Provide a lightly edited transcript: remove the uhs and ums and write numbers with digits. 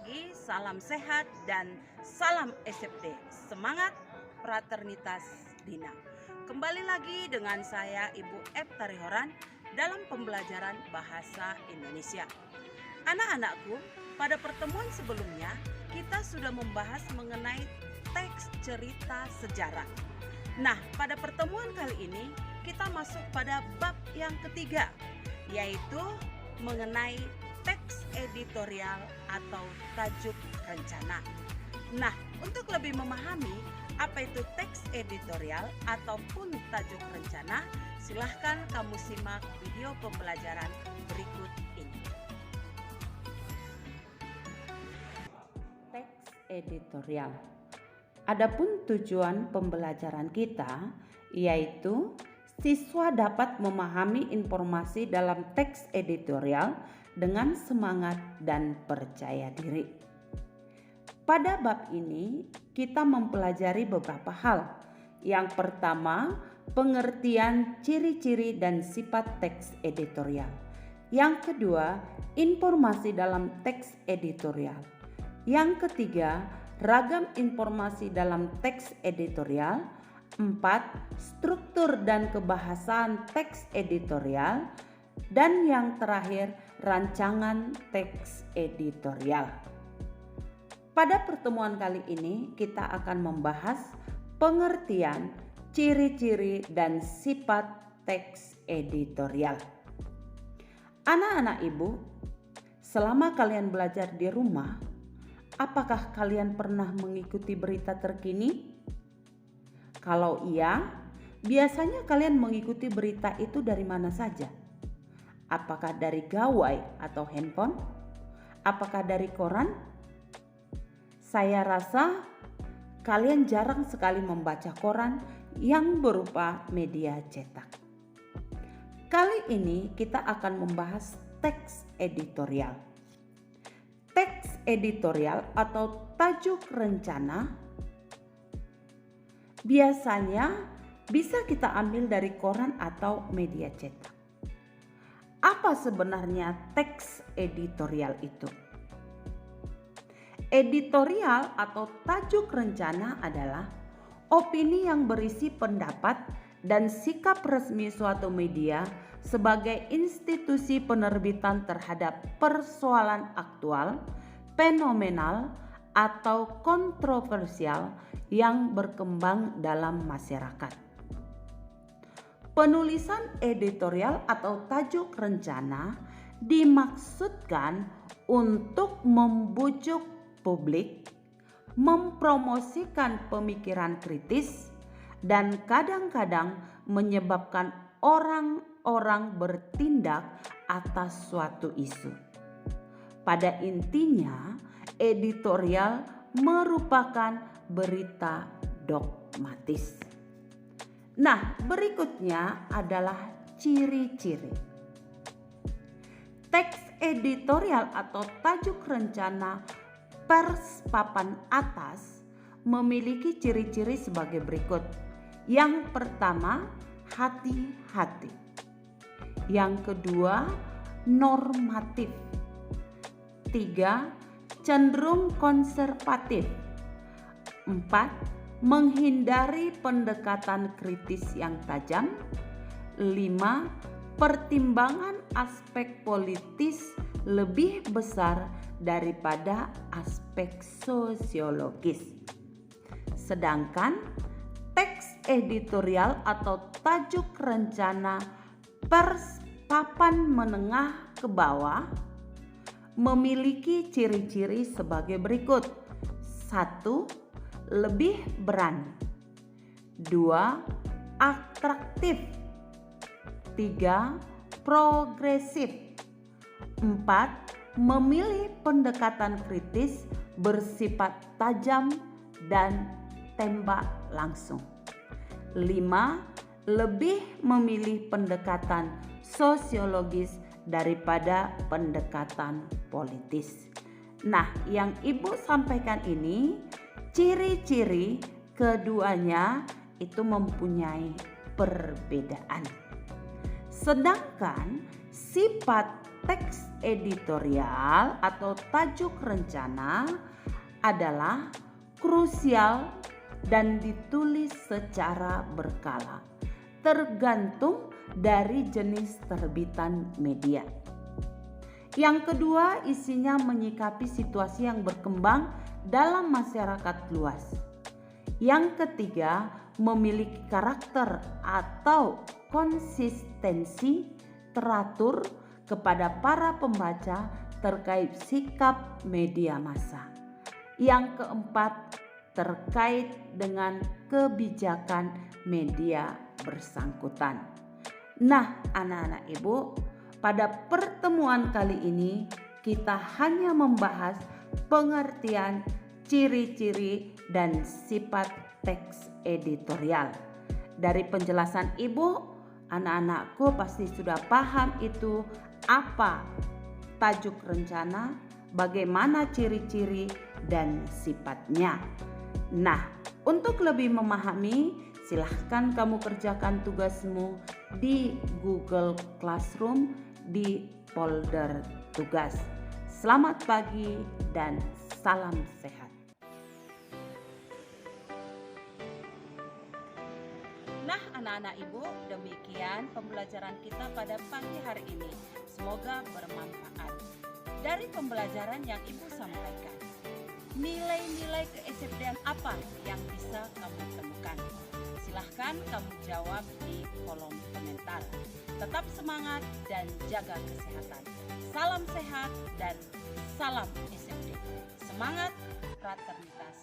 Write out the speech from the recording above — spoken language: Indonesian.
lagi, salam sehat dan salam SFD. Semangat fraternitas Dina. Kembali lagi dengan saya Ibu F. Tarihoran dalam pembelajaran bahasa Indonesia. Anak-anakku, pada pertemuan sebelumnya kita sudah membahas mengenai teks cerita sejarah. Nah, pada pertemuan kali ini kita masuk pada bab yang ketiga, yaitu mengenai teks editorial atau tajuk rencana. Nah, untuk lebih memahami apa itu teks editorial ataupun tajuk rencana, silahkan kamu simak video pembelajaran berikut ini. Teks editorial. Adapun tujuan pembelajaran kita yaitu siswa dapat memahami informasi dalam teks editorial dengan semangat dan percaya diri. Pada bab ini kita mempelajari beberapa hal. Yang pertama, pengertian ciri-ciri dan sifat teks editorial. Yang kedua, informasi dalam teks editorial. Yang ketiga, ragam informasi dalam teks editorial. 4. Struktur dan kebahasaan teks editorial. Dan yang terakhir, rancangan teks editorial. Pada pertemuan kali ini kita akan membahas pengertian, ciri-ciri, dan sifat teks editorial. Anak-anak ibu, selama kalian belajar di rumah, apakah kalian pernah mengikuti berita terkini? Kalau iya, biasanya kalian mengikuti berita itu dari mana saja? Apakah dari gawai atau handphone? Apakah dari koran? Saya rasa kalian jarang sekali membaca koran yang berupa media cetak. Kali ini kita akan membahas teks editorial. Teks editorial atau tajuk rencana biasanya bisa kita ambil dari koran atau media cetak. Apa sebenarnya teks editorial itu? Editorial atau tajuk rencana adalah opini yang berisi pendapat dan sikap resmi suatu media sebagai institusi penerbitan terhadap persoalan aktual, fenomenal, atau kontroversial yang berkembang dalam masyarakat. Penulisan editorial atau tajuk rencana dimaksudkan untuk membujuk publik, mempromosikan pemikiran kritis, dan kadang-kadang menyebabkan orang-orang bertindak atas suatu isu. Pada intinya, editorial merupakan berita dogmatis. Nah, berikutnya adalah ciri-ciri. Teks editorial atau tajuk rencana pers papan atas memiliki ciri-ciri sebagai berikut. Yang pertama, hati-hati. Yang kedua, normatif. 3. Cenderung konservatif. 4. Menghindari pendekatan kritis yang tajam. 5. Pertimbangan aspek politis lebih besar daripada aspek sosiologis. Sedangkan teks editorial atau tajuk rencana pers papan menengah ke bawah memiliki ciri-ciri sebagai berikut. 1. Lebih berani. 2. Atraktif. 3. Progresif. 4. Memilih pendekatan kritis bersifat tajam dan tembak langsung. 5. Lebih memilih pendekatan sosiologis daripada pendekatan politis. Nah, yang Ibu sampaikan ini ciri-ciri keduanya itu mempunyai perbedaan. Sedangkan sifat teks editorial atau tajuk rencana adalah krusial dan ditulis secara berkala, tergantung dari jenis terbitan media. Yang kedua, isinya menyikapi situasi yang berkembang dalam masyarakat luas. Yang ketiga, memiliki karakter atau konsistensi teratur kepada para pembaca terkait sikap media massa. Yang keempat, terkait dengan kebijakan media bersangkutan. Nah, anak-anak ibu, pada pertemuan kali ini kita hanya membahas pengertian, ciri-ciri, dan sifat teks editorial. Dari penjelasan ibu, anak-anakku pasti sudah paham itu apa tajuk rencana, bagaimana ciri-ciri dan sifatnya. Nah, untuk lebih memahami, silahkan kamu kerjakan tugasmu di Google Classroom di folder tugas. Selamat pagi dan salam sehat. Nah, anak-anak ibu, demikian pembelajaran kita pada pagi hari ini. Semoga bermanfaat. Dari pembelajaran yang ibu sampaikan, nilai-nilai ke-SFD-an apa yang bisa kamu temukan? Silahkan kamu jawab di kolom komentar. Tetap semangat dan jaga kesehatan. Salam sehat dan salam SFD. Semangat fraternitas.